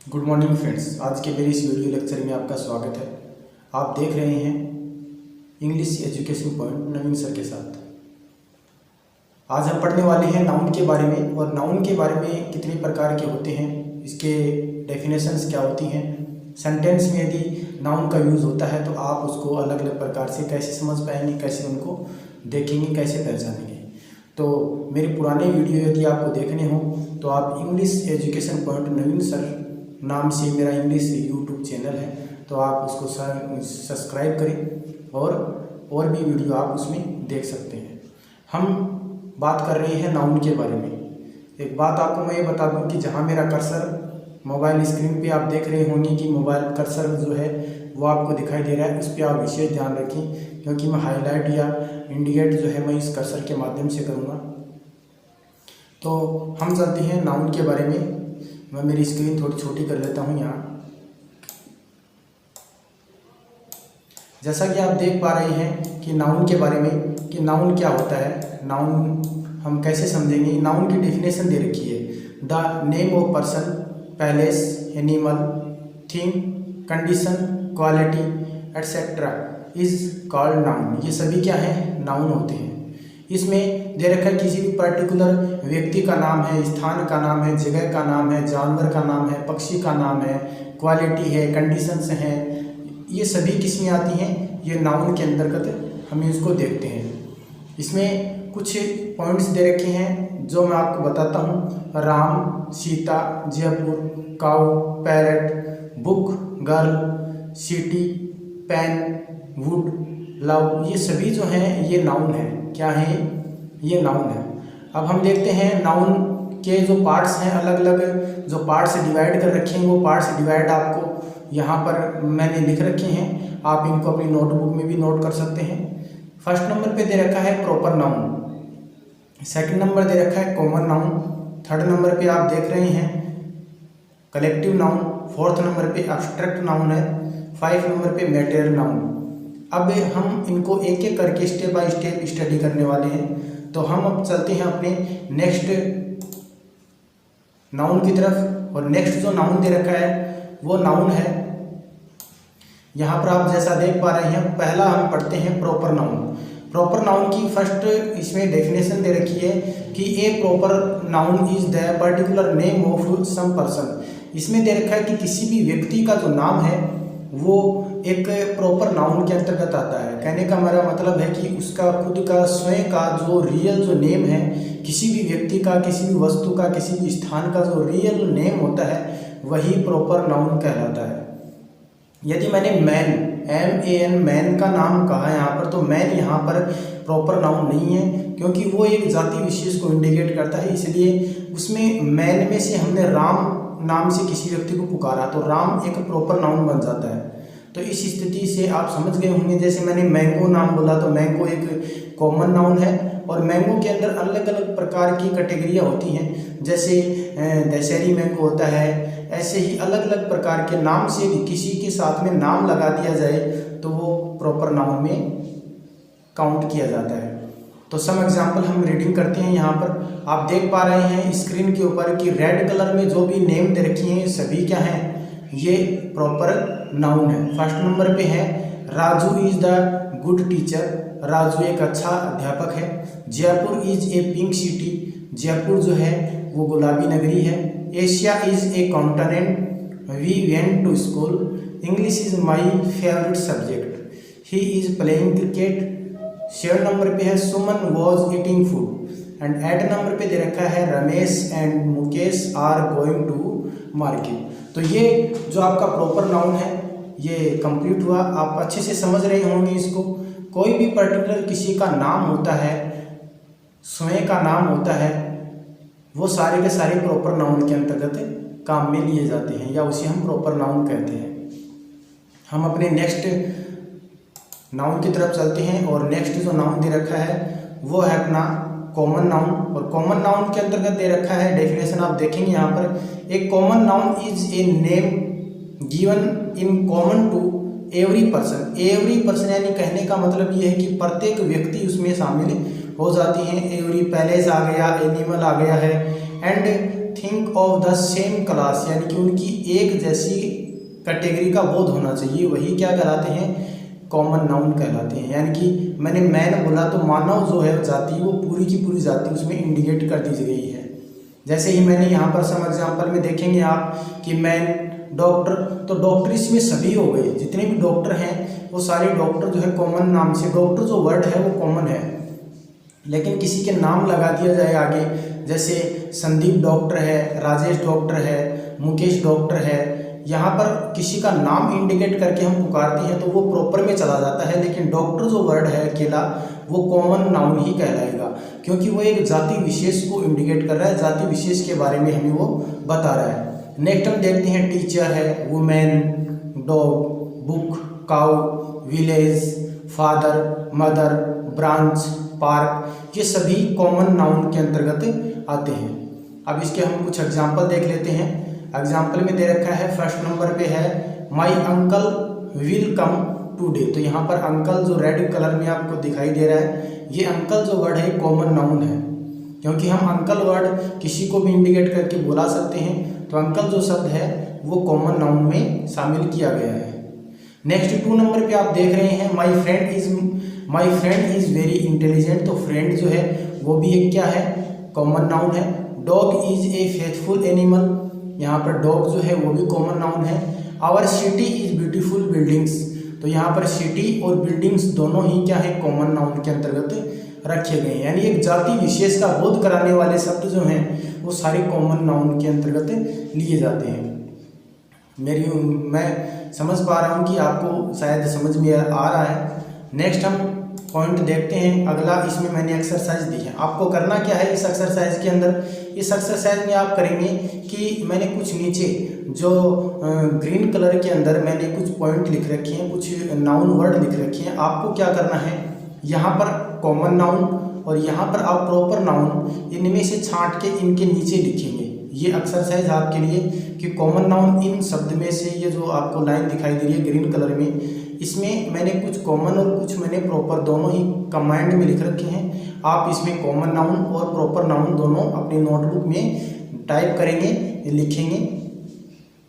Good morning friends. आज के मेरे इस वीडियो लेक्चर में आपका स्वागत है। आप देख रहे हैं इंग्लिश एजुकेशन पॉइंट नवीन सर के साथ। आज हम पढ़ने वाले हैं नाउन के बारे में, और नाउन के बारे में कितने प्रकार के होते हैं, इसके डेफिनेशंस क्या होती हैं, सेंटेंस में यदि नाउन का यूज़ होता है तो आप उसको अलग अलग प्रकार से कैसे समझ पाएंगे, कैसे उनको देखेंगे, कैसे पहचानेंगे। तो मेरे पुराने वीडियो यदि आपको देखने हो तो आप इंग्लिश एजुकेशन पॉइंट नवीन सर नाम से मेरा इंग्लिश यूट्यूब चैनल है, तो आप उसको सब्सक्राइब करें और भी वीडियो आप उसमें देख सकते हैं। हम बात कर रहे हैं नाउन के बारे में। एक बात आपको मैं ये बता दूं कि जहां मेरा कर्सर मोबाइल स्क्रीन पे आप देख रहे होंगे कि मोबाइल कर्सर जो है वो आपको दिखाई दे रहा है, उस पर आप विशेष ध्यान रखें, क्योंकि मैं हाईलाइट या इंडिकेट जो है मैं इस कर्सर के माध्यम से करूँगा। तो हम चलते हैं नाउन के बारे में। मैं मेरी स्क्रीन थोड़ी छोटी कर लेता हूँ यहाँ। जैसा कि आप देख पा रहे हैं कि नाउन के बारे में, कि नाउन क्या होता है, नाउन हम कैसे समझेंगे। नाउन की डेफिनेशन दे रखी है, the name of person, palace, animal, thing, condition, quality etcetera is called noun. ये सभी क्या है, नाउन होते हैं। इसमें दे रखा है किसी भी पर्टिकुलर व्यक्ति का नाम है, स्थान का नाम है, जगह का नाम है, जानवर का नाम है, पक्षी का नाम है, क्वालिटी है, कंडीशंस हैं, ये सभी किस में आती हैं, ये नाउन के अंतर्गत हम इसको देखते हैं। इसमें कुछ पॉइंट्स दे रखे हैं जो मैं आपको बताता हूँ। Ram, Sita, Jaipur, cow, parrot, book, girl, city, pen, wood, love, ये सभी जो हैं ये नाउन है। क्या है, ये नाउन है। अब हम देखते हैं नाउन के जो पार्ट्स हैं, अलग अलग जो पार्ट्स डिवाइड कर रखे हैं, वो पार्ट्स डिवाइड आपको यहाँ पर मैंने लिख रखे हैं, आप इनको अपनी नोटबुक में भी नोट कर सकते हैं। फर्स्ट नंबर पे दे रखा है प्रॉपर नाउन, सेकंड नंबर दे रखा है कॉमन नाउन, थर्ड नंबर पे आप देख रहे हैं कलेक्टिव नाउन, फोर्थ नंबर पे एब्स्ट्रैक्ट नाउन है, 5 नंबर पे मैटेरियल नाउन। अब हम इनको एक एक करके स्टेप बाय स्टेप स्टडी करने वाले हैं। तो हम अब चलते हैं अपने नेक्स्ट नाउन की तरफ, और नेक्स्ट जो नाउन दे रखा है वो नाउन है, यहाँ पर आप जैसा देख पा रहे हैं। पहला हम पढ़ते हैं प्रॉपर नाउन। प्रॉपर नाउन की फर्स्ट इसमें डेफिनेशन दे रखी है कि a proper noun is the particular name of some person. इसमें दे रखा है कि किसी भी व्यक्ति का जो नाम है वो एक प्रॉपर नाउन के अंतर्गत आता है। कहने का मेरा मतलब है कि उसका खुद का स्वयं का जो रियल जो नेम है, किसी भी व्यक्ति का, किसी भी वस्तु का, किसी भी स्थान का जो रियल नेम होता है वही प्रॉपर नाउन कहलाता है। यदि मैंने मैन, MAN, मैन का नाम कहा यहाँ पर, तो मैन यहाँ पर प्रॉपर नाउन नहीं है, क्योंकि वो एक जाति विशेष को इंडिकेट करता है। इसलिए उसमें मैन में से हमने राम नाम से किसी व्यक्ति को पुकारा तो राम एक प्रॉपर नाउन बन जाता है। तो इस स्थिति से आप समझ गए होंगे। जैसे मैंने मैंगो नाम बोला तो मैंगो एक कॉमन नाउन है, और मैंगो के अंदर अलग अलग प्रकार की कैटेगरियाँ होती हैं। जैसे दशहरी मैंगो होता है, ऐसे ही अलग अलग प्रकार के नाम से भी किसी के साथ में नाम लगा दिया जाए तो वो प्रॉपर नाउन में काउंट किया जाता है। तो सम एग्जाम्पल हम रीडिंग करते हैं। यहाँ पर आप देख पा रहे हैं स्क्रीन के ऊपर कि रेड कलर में जो भी नेम दे रखी हैं सभी क्या हैं, ये प्रॉपर नाउन है। फर्स्ट नंबर पे है Raju is the good teacher, Raju एक अच्छा अध्यापक है। Jaipur is a pink city, Jaipur जो है वो गुलाबी नगरी है। Asia is a continent, we went to school, English is my favourite subject, he is playing cricket. 7 number पे है Suman was eating food, and 8 number पे दे रखा है Ramesh and Mukesh are going to market. तो ये जो आपका प्रॉपर नाउन है ये कंप्लीट हुआ। आप अच्छे से समझ रहे होंगे इसको। कोई भी पर्टिकुलर किसी का नाम होता है, स्वयं का नाम होता है, वो सारे के सारे प्रॉपर नाउन के अंतर्गत काम में लिए जाते हैं, या उसे हम प्रॉपर नाउन कहते हैं। हम अपने नेक्स्ट नाउन की तरफ चलते हैं, और नेक्स्ट जो नाउन दे रखा है वो है अपना कॉमन नाउन। और कॉमन नाउन के अंतर्गत दे रखा है डेफिनेशन, आप देखेंगे यहाँ पर, a common noun is a name given in common to every person. Every person यानी कहने का मतलब ये है कि प्रत्येक व्यक्ति उसमें शामिल हो जाती हैं। एवरी पैलेस आ गया, एनिमल आ गया है, and think of the same class, यानी कि उनकी एक जैसी कैटेगरी का बोध होना चाहिए, वही क्या कहलाते हैं, कॉमन नाउन कहलाते हैं। यानी कि मैंने मैन बोला तो मानव जो है जाति, वो पूरी की पूरी जाति उसमें इंडिकेट कर दी गई है। जैसे ही मैंने यहाँ पर सम एग्जाम्पल में देखेंगे आप कि मैन, डॉक्टर, तो डॉक्टर इसमें सभी हो गए, जितने भी डॉक्टर हैं वो सारे डॉक्टर जो है कॉमन नाम से, डॉक्टर जो वर्ड है वो कॉमन है, लेकिन किसी के नाम लगा दिया जाए आगे, जैसे संदीप डॉक्टर है, राजेश डॉक्टर है, मुकेश डॉक्टर है, यहाँ पर किसी का नाम इंडिकेट करके हम पुकारते हैं तो वो प्रॉपर में चला जाता है, लेकिन डॉक्टर जो वर्ड है अकेला वो कॉमन नाउन ही कहलाएगा, क्योंकि वो एक जाति विशेष को इंडिकेट कर रहा है, जाति विशेष के बारे में हमें वो बता रहा है। नेक्स्ट हम देखते हैं टीचर है, women, dog, book, cow, village, father, mother, branch, park, ये सभी कॉमन नाउन के अंतर्गत आते हैं। अब इसके हम कुछ एग्जाम्पल देख लेते हैं। एग्जाम्पल में दे रखा है, फर्स्ट नंबर पे है my uncle will come today. तो यहाँ पर अंकल जो रेड कलर में आपको दिखाई दे रहा है, ये अंकल जो वर्ड है कॉमन नाउन है, क्योंकि हम अंकल वर्ड किसी को भी इंडिकेट करके बुला सकते हैं, तो अंकल जो शब्द है वो कॉमन नाउन में शामिल किया गया है। नेक्स्ट 2 नंबर पे आप देख रहे हैं, my friend is very intelligent. तो फ्रेंड जो है वो भी एक क्या है, कॉमन नाउन है। Dog is a faithful animal, यहाँ पर डॉग जो है वो भी कॉमन नाउन है। Our city is beautiful buildings, तो यहाँ पर सिटी और बिल्डिंग्स दोनों ही क्या है, कॉमन नाउन के अंतर्गत रखे गए हैं। यानी एक जाति विशेष का बोध कराने वाले शब्द जो हैं वो सारे कॉमन नाउन के अंतर्गत लिए जाते हैं। मैं समझ पा रहा हूँ कि आपको शायद समझ में आ रहा है। नेक्स्ट हम पॉइंट देखते हैं अगला। इसमें मैंने एक्सरसाइज दी है, आपको करना क्या है इस एक्सरसाइज के अंदर। इस एक्सरसाइज में आप करेंगे कि मैंने कुछ नीचे जो ग्रीन कलर के अंदर मैंने कुछ पॉइंट लिख रखे हैं, कुछ नाउन वर्ड लिख रखे हैं। आपको क्या करना है, यहाँ पर कॉमन नाउन और यहाँ पर आप प्रॉपर नाउन, इनमें से छांट के इनके नीचे लिखेंगे। ये एक्सरसाइज आपके लिए कि कॉमन नाउन इन शब्द में से, ये जो आपको लाइन दिखाई दे रही है ग्रीन कलर में, इसमें मैंने कुछ कॉमन और कुछ मैंने प्रॉपर दोनों ही कमांड में लिख रखे हैं। आप इसमें कॉमन नाउन और प्रॉपर नाउन दोनों अपनी नोटबुक में टाइप करेंगे, लिखेंगे।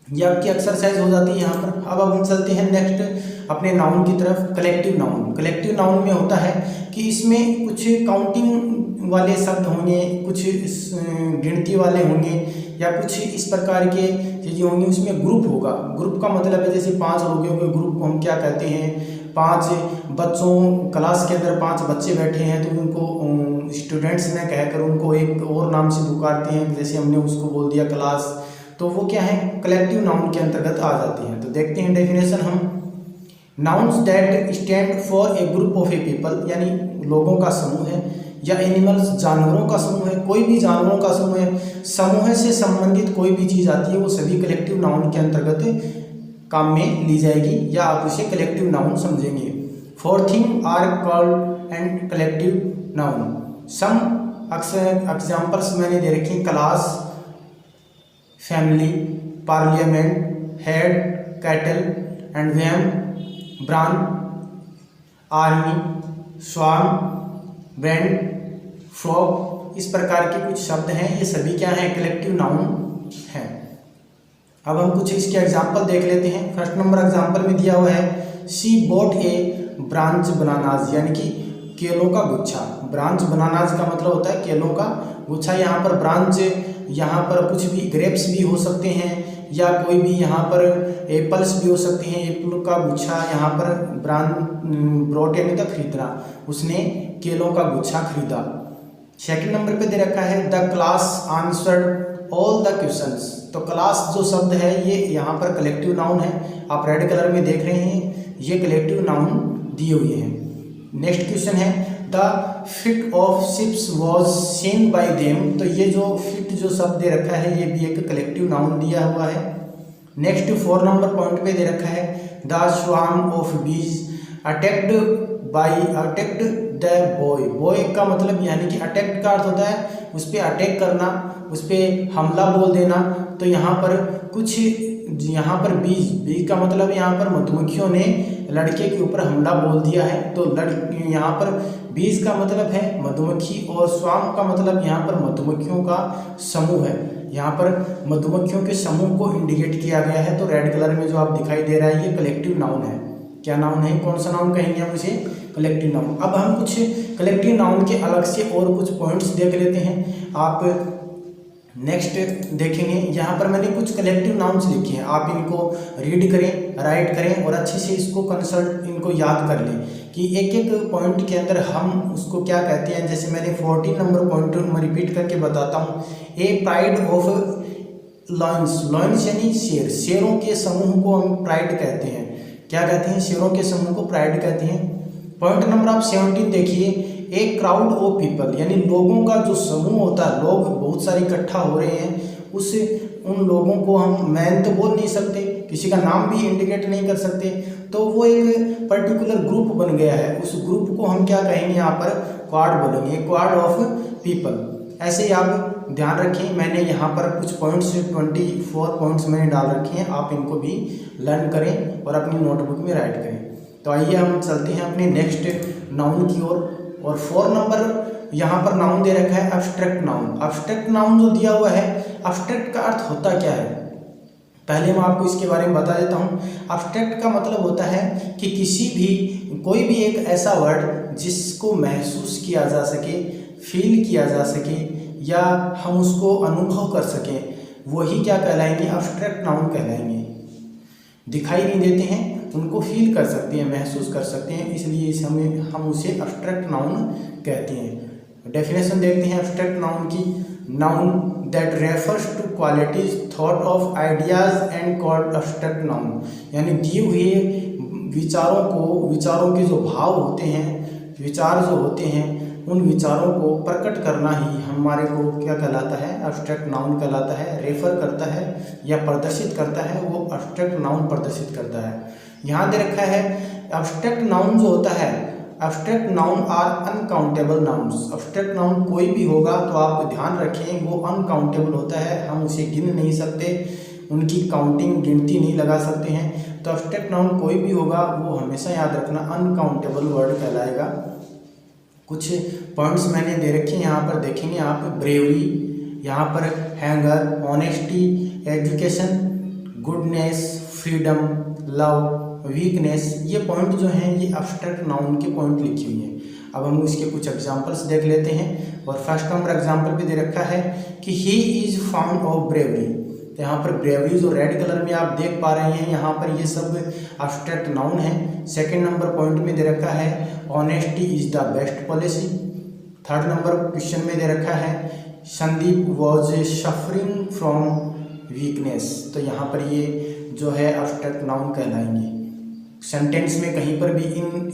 ये आपकी एक्सरसाइज हो जाती है यहाँ पर। अब हम चलते हैं नेक्स्ट अपने नाउन की तरफ। Collective noun. कलेक्टिव नाउन में होता है कि इसमें कुछ काउंटिंग वाले शब्द होंगे, कुछ गिनती वाले होंगे, या कुछ इस प्रकार के चीज़ें होंगी। उसमें ग्रुप होगा। ग्रुप का मतलब है जैसे 5 लोगों के ग्रुप को हम क्या कहते हैं, 5 बच्चों, क्लास के अंदर 5 बच्चे बैठे हैं तो उनको स्टूडेंट्स ने कहकर उनको एक और नाम से पुकारते हैं, जैसे हमने उसको बोल दिया क्लास, तो वो क्या है, कलेक्टिव नाउन के अंतर्गत आ जाते हैं। तो देखते हैं डेफिनेशन हम। Nouns that stand for a group of A people, यानी लोगों का समूह है, या एनिमल्स, जानवरों का समूह है, कोई भी जानवरों का समूह है, समूह से संबंधित कोई भी चीज़ आती है वो सभी कलेक्टिव नाउन के अंतर्गत काम में ली जाएगी, या आप उसे कलेक्टिव नाउन समझेंगे। 4 thing are called and collective noun. Some examples मैंने दे रखे, class, family, parliament, herd, cattle and वैम, branch, army, swarm, band, flock, इस प्रकार के कुछ शब्द हैं। ये सभी क्या हैं, कलेक्टिव नाउन हैं। अब हम कुछ इसके एग्जाम्पल देख लेते हैं। फर्स्ट नंबर एग्जाम्पल में दिया हुआ है, she boat A branch bananas, यानी कि केलों का गुच्छा। ब्रांच बनानाज का मतलब होता है केलों का गुच्छा। यहाँ पर ब्रांच, यहाँ पर कुछ भी ग्रेप्स भी हो सकते हैं, या कोई भी यहाँ पर एप्पल्स भी हो सकते हैं, एप्पल का गुच्छा। यहाँ पर ब्रॉट यानी तो खरीदना, उसने केलों का गुच्छा खरीदा। सेकंड नंबर पे दे रखा है, the class answered all the questions. तो क्लास जो शब्द है ये यहाँ पर कलेक्टिव नाउन है, आप रेड कलर में देख रहे हैं, ये कलेक्टिव नाउन दिए हुए हैं। नेक्स्ट क्वेश्चन है, the fit of ships was seen bye them. तो ये जो फिट जो शब्द दे रखा है ये भी एक कलेक्टिव नाउन दिया हुआ है। नेक्स्ट 4 नंबर पॉइंट पे दे रखा है, द स्वार्म ऑफ बीज अटैक्ड द बॉय। बॉय का मतलब यानी कि अटैक का अर्थ होता है उस पर अटैक करना, उस पर हमला बोल देना। तो यहाँ पर कुछ, यहाँ पर बीज का मतलब यहाँ पर मधुमक्खियों ने लड़के के ऊपर हमला बोल दिया है। तो यहाँ पर बीज का मतलब है मधुमक्खी, और स्वार्म का मतलब यहाँ पर मधुमक्खियों का समूह है। यहाँ पर मधुमक्खियों के समूह को इंडिकेट किया गया है। तो रेड कलर में जो आप दिखाई दे रहा है ये कलेक्टिव नाउन है। क्या नाउन है, कौन सा नाउन कहेंगे हम उसे, कलेक्टिव नाउन। अब हम कुछ कलेक्टिव नाउन के अलग से और कुछ पॉइंट्स देख लेते हैं। आप नेक्स्ट देखेंगे यहाँ पर मैंने कुछ कलेक्टिव नाउन्स लिखे हैं, आप इनको रीड करें, राइट करें और अच्छे से इसको कंसल्ट इनको याद कर लें कि एक एक पॉइंट के अंदर हम उसको क्या कहते हैं। जैसे मैंने 14 नंबर पॉइंट में रिपीट करके बताता हूँ। ए प्राइड ऑफ लॉयंस, लॉयंस यानी शेर, शेरों के समूह को हम प्राइड कहते हैं। क्या कहते हैं, शेरों के समूह को प्राइड कहते हैं। पॉइंट नंबर आप 17 देखिए, एक क्राउड ऑफ पीपल यानी लोगों का जो समूह होता है, लोग बहुत सारे इकट्ठा हो रहे हैं, उन लोगों को हम मैन तो बोल नहीं सकते, किसी का नाम भी इंडिकेट नहीं कर सकते, तो वो एक पर्टिकुलर ग्रुप बन गया है। उस ग्रुप को हम क्या कहेंगे, यहाँ पर क्वाड बोलेंगे, क्वाड ऑफ पीपल। ऐसे ही आप ध्यान रखें, मैंने यहाँ पर कुछ पॉइंट्स 24 पॉइंट्स मैंने डाल रखे हैं, आप इनको भी लर्न करें और अपनी नोटबुक में राइट करें। तो आइए हम चलते हैं अपने नेक्स्ट नाउन की ओर। और 4 नंबर यहाँ पर नाउन दे रखा है एब्स्ट्रैक्ट नाउन। एब्स्ट्रैक्ट नाउन जो दिया हुआ है, एब्स्ट्रैक्ट का अर्थ होता क्या है, पहले मैं आपको इसके बारे में बता देता हूँ। एब्स्ट्रैक्ट का मतलब होता है कि कोई भी एक ऐसा वर्ड जिसको महसूस किया जा सके, फील किया जा सके या हम उसको अनुभव कर सकें, वही क्या कहलाएंगे, एब्स्ट्रैक्ट नाउन कहलाएंगे। दिखाई नहीं देते हैं, उनको फील कर सकते हैं, महसूस कर सकते हैं, इसलिए हम उसे एब्स्ट्रैक्ट नाउन कहते हैं। डेफिनेशन देखते हैं एब्स्ट्रैक्ट नाउन की। Noun that refers two qualities thought of ideas and called abstract noun, यानी दिए हुए विचारों के जो भाव होते हैं, विचार जो होते हैं, उन विचारों को प्रकट करना ही हमारे को क्या कहलाता है, एब्स्ट्रैक्ट नाउन कहलाता है। रेफर करता है या प्रदर्शित करता है, वो एब्स्ट्रैक्ट नाउन प्रदर्शित करता है। यहाँ दे रखा है एब्स्ट्रैक्ट नाउन जो होता है, abstract noun are uncountable nouns. Abstract noun कोई भी होगा तो आप ध्यान रखें वो अनकाउंटेबल होता है, हम उसे गिन नहीं सकते, उनकी गिनती नहीं लगा सकते हैं। तो एब्स्ट्रैक्ट नाउन कोई भी होगा वो हमेशा याद रखना अनकाउंटेबल वर्ड कहलाएगा। कुछ पॉइंट्स मैंने दे रखे हैं, यहाँ पर देखेंगे आप। ब्रेवरी, यहाँ पर hanger, honesty, education, goodness, freedom, love, weakness, ये पॉइंट जो हैं ये एब्स्ट्रैक्ट नाउन के पॉइंट लिखी हुई हैं। अब हम इसके कुछ एग्जांपल्स देख लेते हैं। और फर्स्ट नंबर एग्जांपल भी दे रखा है कि he is found of bravery. तो यहाँ पर ब्रेवरी जो रेड कलर में आप देख पा रहे हैं, यहाँ पर ये सब एब्स्ट्रैक्ट नाउन है। सेकंड नंबर पॉइंट में दे रखा है honesty is the best policy. Third number question में दे रखा है Sandeep was suffering from weakness. तो यहाँ पर ये जो है एब्स्ट्रैक्ट नाउन कहलाएंगे। सेंटेंस में कहीं पर भी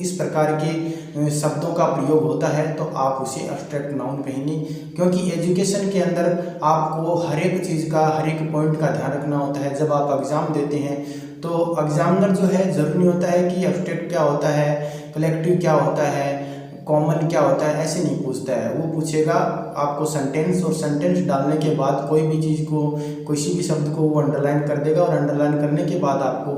इस प्रकार के शब्दों का प्रयोग होता है तो आप उसे एब्स्ट्रैक्ट नाउन कहेंगे, क्योंकि एजुकेशन के अंदर आपको हर एक चीज़ का, हर एक पॉइंट का ध्यान रखना होता है। जब आप एग्ज़ाम देते हैं तो एग्जामिनर जो है ज़रूरी नहीं होता है कि एब्स्ट्रैक्ट क्या होता है, कलेक्टिव क्या होता है, कॉमन क्या होता है, ऐसे नहीं पूछता है। वो पूछेगा आपको सेंटेंस, और सेंटेंस डालने के बाद कोई भी चीज़ को, किसी भी शब्द को वो अंडरलाइन कर देगा, और अंडरलाइन करने के बाद आपको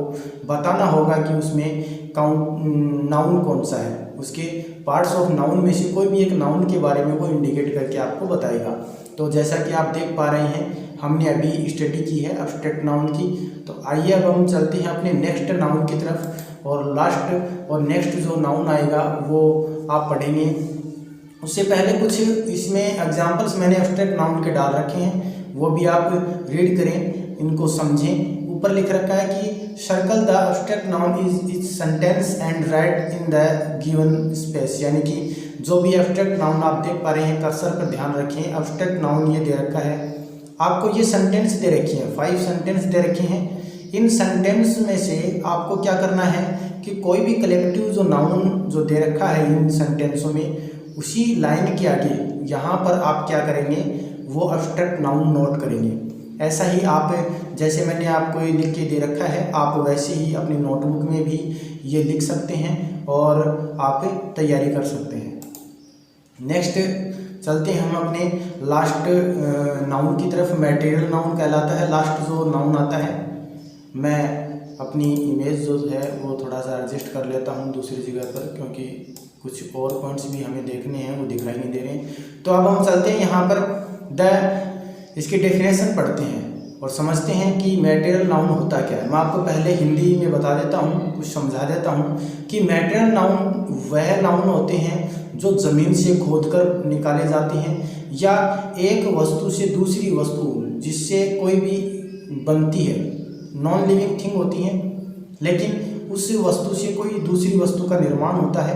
बताना होगा कि उसमें नाउन कौन सा है। उसके पार्ट्स ऑफ नाउन में से कोई भी एक नाउन के बारे में वो इंडिकेट करके आपको बताएगा। तो जैसा कि आप देख पा रहे हैं, हमने अभी स्टडी की है एब्स्ट्रैक्ट नाउन की। तो आइए अब हम चलते हैं अपने नेक्स्ट नाउन की तरफ, और लास्ट और नेक्स्ट जो नाउन आएगा वो आप पढ़ेंगे। उससे पहले कुछ इसमें एग्जांपल्स मैंने एब्स्ट्रैक्ट नाउन के डाल रखे हैं, वो भी आप रीड करें, इनको समझें। ऊपर लिख रखा है कि circle the abstract noun is sentence and right in the given space, यानी कि जो भी एब्स्ट्रैक्ट नाउन आप देख पा रहे हैं, कर्सर पर ध्यान रखें। एब्स्ट्रैक्ट नाउन ये दे रखा है आपको, ये सेंटेंस दे रखी है, 5 सेंटेंस दे रखे हैं। इन सेंटेंस में से आपको क्या करना है कि कोई भी कलेक्टिव जो नाउन जो दे रखा है इन सेंटेंसों में, उसी लाइन के आगे यहाँ पर आप क्या करेंगे, वो एब्स्ट्रैक्ट नाउन नोट करेंगे। ऐसा ही आप, जैसे मैंने आपको ये लिख के दे रखा है, आप वैसे ही अपनी नोटबुक में भी ये लिख सकते हैं और आप तैयारी कर सकते हैं। नेक्स्ट चलते हैं हम अपने लास्ट नाउन की तरफ। मटेरियल नाउन कहलाता है लास्ट जो नाउन आता है। मैं अपनी इमेज जो है वो थोड़ा सा एडजस्ट कर लेता हूँ दूसरी जगह पर, क्योंकि कुछ और पॉइंट्स भी हमें देखने हैं, वो दिखाई नहीं दे रहे हैं। तो अब हम चलते हैं यहाँ पर। द इसकी डेफिनेशन पढ़ते हैं और समझते हैं कि मैटेरियल नाउन होता क्या है। मैं आपको पहले हिंदी में बता देता हूँ, कुछ समझा देता हूँ कि मैटेरियल नाउन वह नाउन होते हैं जो ज़मीन से खोदकर निकाले जाते हैं या एक वस्तु से दूसरी वस्तु जिससे कोई भी बनती है, नॉन लिविंग थिंग होती हैं, लेकिन उस वस्तु से कोई दूसरी वस्तु का निर्माण होता है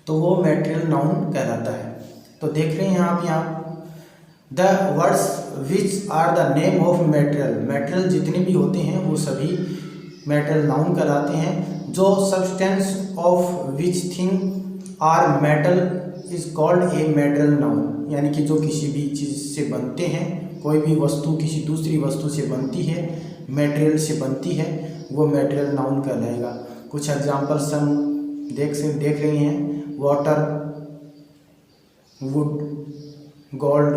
तो वो मैटेरियल नाउन कहलाता है। तो देख रहे हैं आप यहाँ the words which are the name of material, material जितने भी होते हैं वो सभी मैटेरियल नाउन कहलाते हैं। जो substance of which thing are metal is called a material noun, यानी कि जो किसी भी चीज़ से बनते हैं, कोई भी वस्तु किसी दूसरी वस्तु से बनती है, मैटेरियल से बनती है, वो मैटेरियल नाउन कहलाएगा। कुछ एग्जाम्पल्स हम देख रहे हैं, water, wood, gold,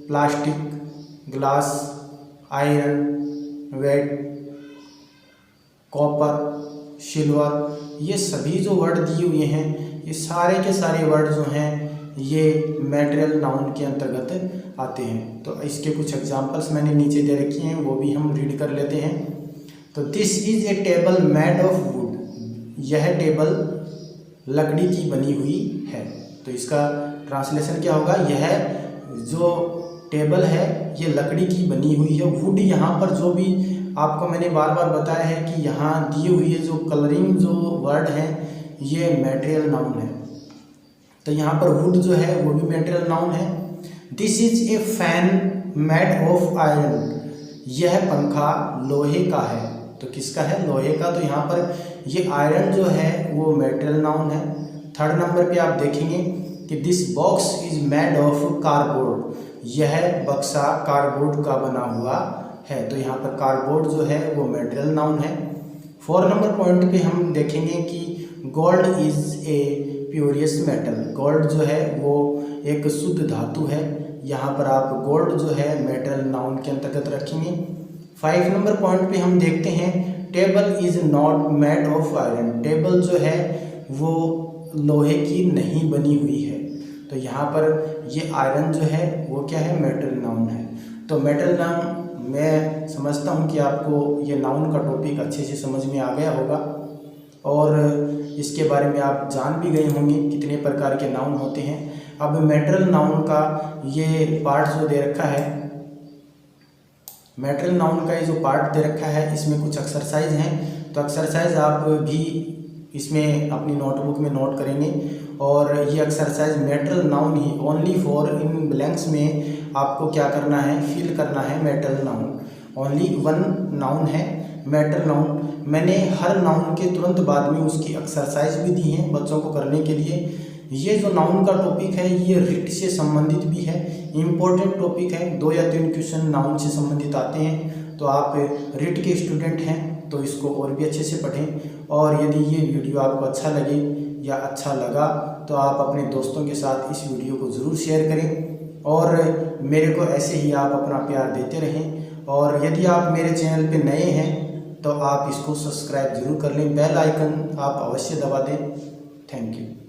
plastic, glass, iron, wet, copper, silver, ये सभी जो वर्ड दिए हुए हैं, ये सारे के सारे वर्ड जो हैं ये मैटेरियल नाउन के अंतर्गत आते हैं। तो इसके कुछ एग्जांपल्स मैंने नीचे दे रखे हैं, वो भी हम रीड कर लेते हैं। तो this is a table made of would, यह टेबल लकड़ी की बनी हुई है। तो इसका ट्रांसलेशन क्या होगा, यह जो टेबल है ये लकड़ी की बनी हुई है। वुड यहाँ पर जो भी आपको मैंने बार बार बताया है कि यहाँ दिए हुई है जो कलरिंग जो वर्ड है ये मैटेरियल नाउन है। तो यहाँ पर वुड जो है वो भी मैटेरियल नाउन है। This is a fan made of iron, यह पंखा लोहे का है। तो किसका है, लोहे का। तो यहाँ पर ये आयरन जो है वो मैटेरियल नाउन है। थर्ड नंबर पे आप देखेंगे कि this box is made of cardboard, यह बक्सा कार्डबोर्ड का बना हुआ है। तो यहाँ पर कार्डबोर्ड जो है वो मैटेरियल नाउन है। 4 नंबर पॉइंट पे हम देखेंगे कि gold is a precious metal, gold जो है वो एक शुद्ध धातु है। यहाँ पर आप गोल्ड जो है मैटेरियल नाउन के अंतर्गत रखेंगे। 5 नंबर पॉइंट पे हम देखते हैं table is not made of iron, table जो है वो लोहे की नहीं बनी हुई है। तो यहाँ पर ये आयरन जो है वो क्या है, मैटेरियल नाउन है। तो मैटेरियल नाउन मैं समझता हूँ कि आपको ये नाउन का टॉपिक अच्छे से समझ में आ गया होगा और इसके बारे में आप जान भी गए होंगे कितने प्रकार के नाउन होते हैं। अब मैटेरियल नाउन का ये पार्ट जो दे रखा है, मैटेरियल नाउन का ये जो पार्ट दे रखा है इसमें कुछ एक्सरसाइज हैं। तो एक्सरसाइज आप भी इसमें अपनी नोटबुक में नोट करेंगे और ये exercise material noun he only for in blanks में आपको क्या करना है, फिल करना है मैटेरियल नाउन। ओनली 1 नाउन है मैटेरियल नाउन। मैंने हर नाउन के तुरंत बाद में उसकी एक्सरसाइज भी दी है बच्चों को करने के लिए। ये जो नाउन का टॉपिक है ये रिट से संबंधित भी है, इम्पोर्टेंट टॉपिक है। 2 या 3 क्वेश्चन नाउन से संबंधित आते हैं। तो आप रिट के स्टूडेंट हैं तो इसको और भी अच्छे से पढ़ें। और यदि ये वीडियो आपको अच्छा लगे या अच्छा लगा तो आप अपने दोस्तों के साथ इस वीडियो को ज़रूर शेयर करें और मेरे को ऐसे ही आप अपना प्यार देते रहें। और यदि आप मेरे चैनल पे नए हैं तो आप इसको सब्सक्राइब ज़रूर कर लें, बेल आइकन आप अवश्य दबा दें। Thank you.